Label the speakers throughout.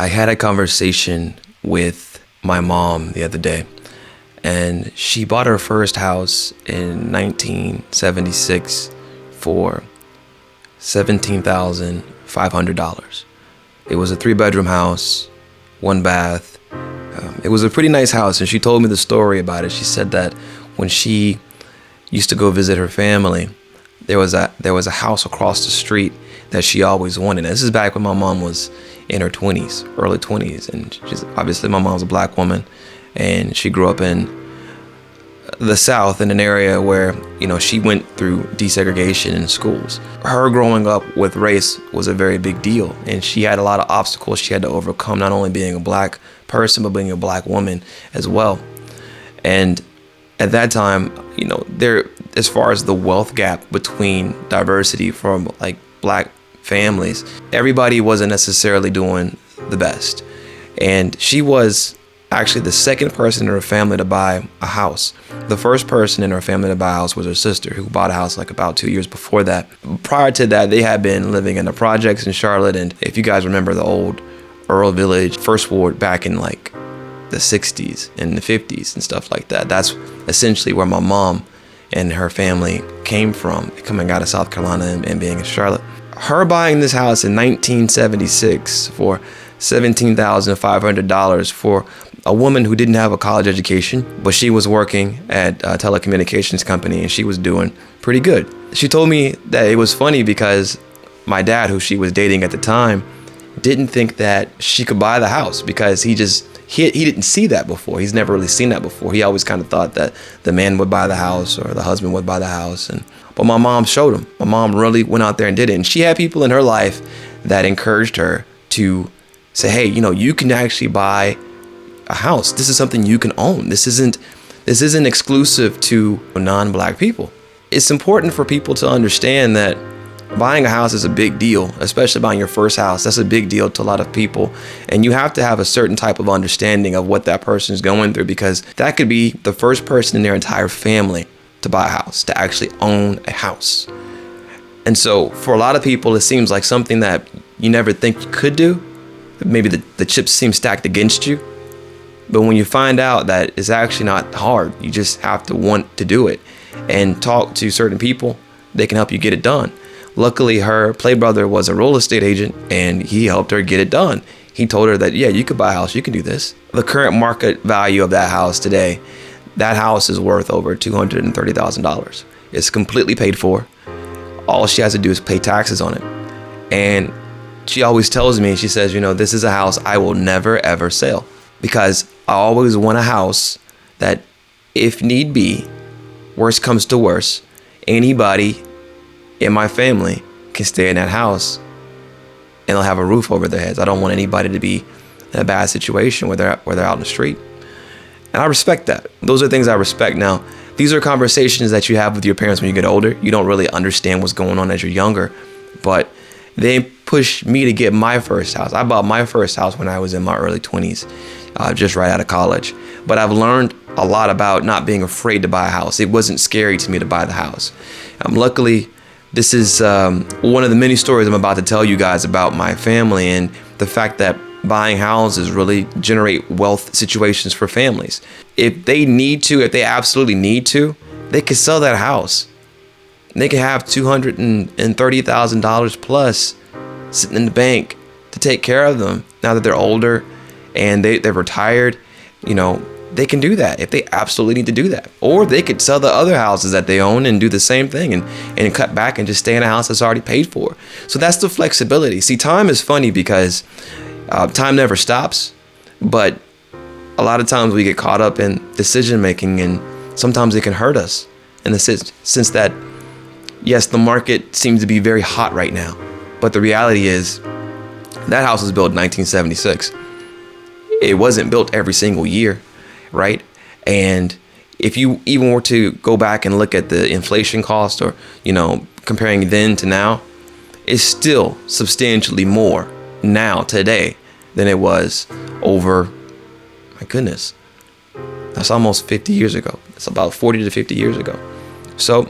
Speaker 1: I had a conversation with my mom the other day, and she bought her first house in 1976 for $17,500. It was a 3-bedroom house, 1 bath. It was a pretty nice house, and she told me the story about it. She said that when she used to go visit her family, there was a house across the street that she always wanted. And this is back when my mom was in her 20s, early 20s, and she's obviously, my mom's a black woman, and she grew up in the South, in an area where, she went through desegregation in schools. Her growing up with race was a very big deal, and she had a lot of obstacles she had to overcome, not only being a black person, but being a black woman as well. And at that time, there, as far as the wealth gap between diversity from like black families, everybody wasn't necessarily doing the best. And she was actually the second person in her family to buy a house. The first person in her family to buy a house was her sister, who bought a house like about 2 years before that. Prior to that, they had been living in the projects in Charlotte. And if you guys remember the old Earl Village, First Ward, back in like the 60s and the 50s and stuff like that, that's essentially where my mom and her family came from, coming out of South Carolina and being in Charlotte. Her buying this house in 1976 for $17,500 for a woman who didn't have a college education, but she was working at a telecommunications company and she was doing pretty good. She told me that it was funny because my dad, who she was dating at the time, didn't think that she could buy the house because he didn't see that before. He's never really seen that before. He always kind of thought that the man would buy the house or the husband would buy the house. But my mom showed him. My mom really went out there and did it. And she had people in her life that encouraged her to say, hey, you can actually buy a house. This is something you can own. This isn't exclusive to non-black people. It's important for people to understand that buying a house is a big deal, especially buying your first house. That's a big deal to a lot of people. And you have to have a certain type of understanding of what that person is going through, because that could be the first person in their entire family to buy a house, to actually own a house. And so for a lot of people, it seems like something that you never think you could do. Maybe the chips seem stacked against you. But when you find out that it's actually not hard, you just have to want to do it and talk to certain people, they can help you get it done. Luckily, her play brother was a real estate agent and he helped her get it done. He told her that, yeah, you could buy a house, you can do this. The current market value of that house today, that house is worth over $230,000. It's completely paid for. All she has to do is pay taxes on it. And she always tells me, she says, this is a house I will never, ever sell, because I always want a house that, if need be, worst comes to worst, anybody in my family can stay in that house and they'll have a roof over their heads. I don't want anybody to be in a bad situation where they're out in the street. And I respect that. Those are things I respect. Now, these are conversations that you have with your parents when you get older. You don't really understand what's going on as you're younger, but they pushed me to get my first house. I bought my first house when I was in my early 20s, just right out of college. But I've learned a lot about not being afraid to buy a house. It wasn't scary to me to buy the house. Luckily, this is one of the many stories I'm about to tell you guys about my family and the fact that buying houses really generate wealth situations for families. If they absolutely need to, they could sell that house. They could have $230,000 plus sitting in the bank to take care of them now that they're older and they're retired. They can do that if they absolutely need to do that. Or they could sell the other houses that they own and do the same thing and cut back and just stay in a house that's already paid for. So that's the flexibility. See, time is funny because time never stops, but a lot of times we get caught up in decision making, and sometimes it can hurt us in the sense that, yes, the market seems to be very hot right now, but the reality is that house was built in 1976. It wasn't built every single year, right? And if you even were to go back and look at the inflation cost, or, comparing then to now, it's still substantially more now today than it was over, my goodness, that's almost 50 years ago. It's about 40 to 50 years ago. So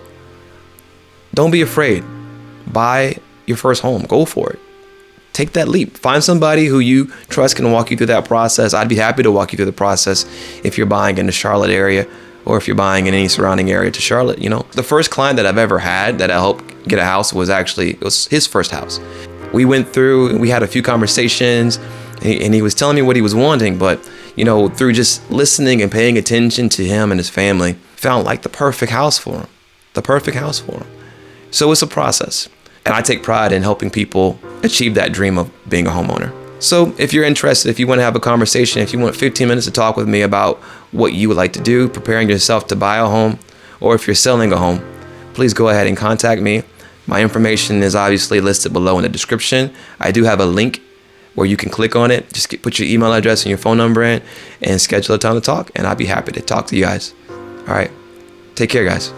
Speaker 1: don't be afraid. Buy your first home. Go for it. take that leap. Find somebody who you trust can walk you through that process. I'd be happy to walk you through the process if you're buying in the Charlotte area or if you're buying in any surrounding area to Charlotte. The first client that I've ever had that I helped get a house was his first house. We went through and we had a few conversations, and he was telling me what he was wanting, but through just listening and paying attention to him and his family, found like the perfect house for him. So it's a process. And I take pride in helping people achieve that dream of being a homeowner. So if you're interested, if you want to have a conversation, if you want 15 minutes to talk with me about what you would like to do, preparing yourself to buy a home, or if you're selling a home, please go ahead and contact me. My information is obviously listed below in the description. I do have a link where you can click on it. Just put your email address and your phone number in and schedule a time to talk, and I'd be happy to talk to you guys. All right. Take care, guys.